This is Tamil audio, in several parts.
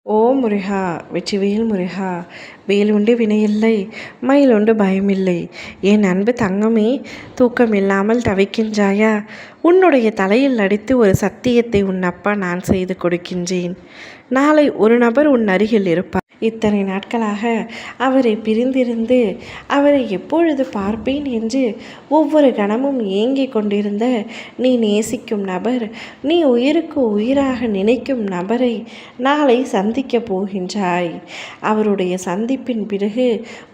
ஓ முருகா! வெற்றிவேல் முருகா! வேலுண்டு வினையில்லை, மயிலுண்டு பயமில்லை. என் அன்பு தங்கமே, தூக்கமில்லாமல் தவிக்கின்றாயா? உன்னுடைய தலையில் அடித்து ஒரு சத்தியத்தை உன் அப்பா நான் செய்து கொடுக்கின்றேன். நாளை ஒரு நபர் உன் அருகில் இருப்பார். இத்தனை நாட்களாக அவரை பிரிந்திருந்து அவரை எப்பொழுது பார்ப்பேன் என்று ஒவ்வொரு கணமும் ஏங்கிக் கொண்டிருந்த நீ நேசிக்கும் நபர், நீ உயிருக்கு உயிராக நினைக்கும் நபரை நாளை சந்திக்கப் போகின்றாய். அவருடைய சந்திப்பின் பிறகு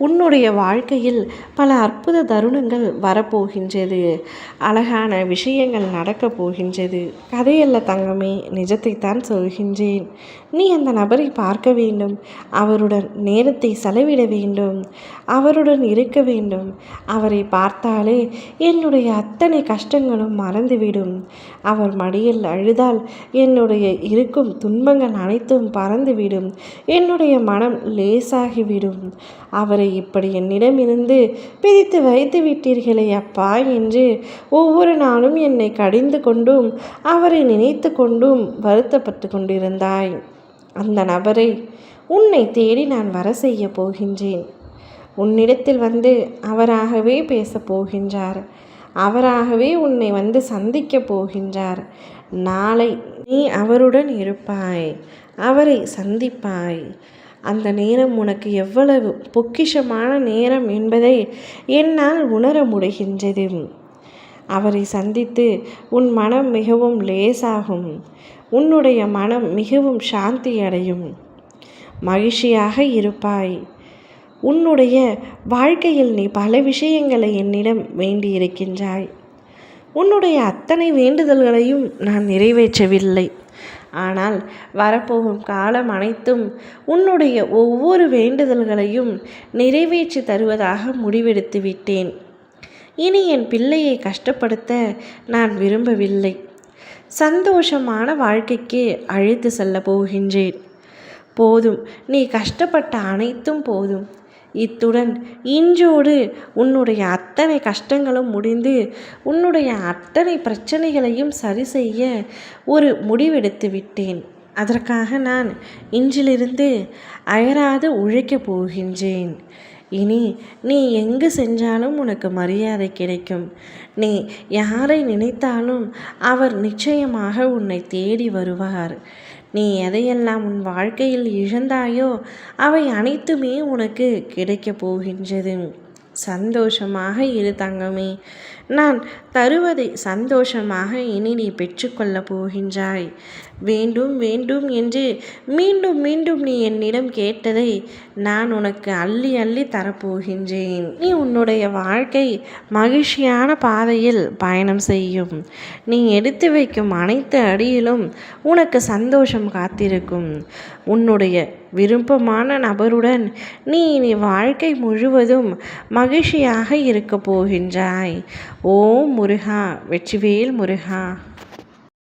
உன்னுடைய வாழ்க்கையில் பல அற்புத தருணங்கள் வரப்போகின்றது. அழகான விஷயங்கள் நடக்கப் போகின்றது. கதையல்ல தங்கமே, நிஜத்தைத்தான் சொல்கின்றேன். நீ அந்த நபரை பார்க்க வேண்டும், அவருடன் நேரத்தை செலவிட வேண்டும், அவருடன் இருக்க வேண்டும். அவரை பார்த்தாலே என்னுடைய அத்தனை கஷ்டங்களும் மறந்துவிடும். அவர் மடியில் அழுதால் என்னுடைய இருக்கும் துன்பங்கள் அனைத்தும் பறந்துவிடும். என்னுடைய மனம் லேசாகிவிடும். அவரை இப்படி என்னிடமிருந்து பிரித்து வைத்து விட்டீர்களே அப்பா என்று ஒவ்வொரு நாளும் என்னை கடிந்து கொண்டும் அவரை நினைத்து கொண்டும் வருத்தப்பட்டு கொண்டிருந்தாய். அந்த நபரை உன்னை தேடி நான் வர செய்ய போகின்றேன். உன்னிடத்தில் வந்து அவராகவே பேசப் போகின்றார். அவராகவே உன்னை வந்து சந்திக்கப் போகின்றார். நாளை நீ அவருடன் இருப்பாய், அவரை சந்திப்பாய். அந்த நேரம் உனக்கு எவ்வளவு பொக்கிஷமான நேரம் என்பதை என்னால் உணர முடிகின்றது. அவரை சந்தித்து உன் மனம் மிகவும் லேசாகும். உன்னுடைய மனம் மிகவும் சாந்தி அடையும். மகிழ்ச்சியாக இருப்பாய். உன்னுடைய வாழ்க்கையில் நீ பல விஷயங்களை என்னிடம் வேண்டியிருக்கின்றாய். உன்னுடைய அத்தனை வேண்டுதல்களையும் நான் நிறைவேற்றவில்லை. ஆனால் வரப்போகும் காலம் அனைத்தும் உன்னுடைய ஒவ்வொரு வேண்டுதல்களையும் நிறைவேற்றி தருவதாக முடிவெடுத்து விட்டேன். இனி என் பிள்ளையை கஷ்டப்படுத்த நான் விரும்பவில்லை. சந்தோஷமான வாழ்க்கைக்கு அழைத்து செல்ல போகின்றேன். போதும், நீ கஷ்டப்பட்ட அனைத்தும் போதும். இத்துடன் இன்றோடு உன்னுடைய அத்தனை கஷ்டங்களும் முடிந்து உன்னுடைய அத்தனை பிரச்சனைகளையும் சரி செய்ய ஒரு முடிவெடுத்து விட்டேன். அதற்காக நான் இன்றிலிருந்து அயராது உழைக்கப் போகின்றேன். இனி நீ எங்கு சென்றாலும் உனக்கு மரியாதை கிடைக்கும். நீ யாரை நினைத்தாலும் அவர் நிச்சயமாக உன்னை தேடி வருவார். நீ எதையெல்லாம் உன் வாழ்க்கையில் இழந்தாயோ அவை அனைத்துமே உனக்கு கிடைக்கப் போகின்றது. சந்தோஷமாக இரு தங்கமே. நான் தருவதை சந்தோஷமாக இனி நீ பெற்றுக்கொள்ளப் போகின்றாய். வேண்டும் வேண்டும் என்று மீண்டும் மீண்டும் நீ என்னிடம் கேட்டதை நான் உனக்கு அள்ளி அள்ளி தரப்போகின்றேன். நீ உன்னுடைய வாழ்க்கை மகிழ்ச்சியான பாதையில் பயணம் செய்யும். நீ எடுத்து வைக்கும் அனைத்து அடியிலும் உனக்கு சந்தோஷம் காத்திருக்கும். உன்னுடைய விருப்பமான நபருடன் நீ இனி வாழ்க்கை முழுவதும் மகிழ்ச்சியாக இருக்க போகின்றாய். ஓம் முருகா! வெற்றிவேல் முருகா!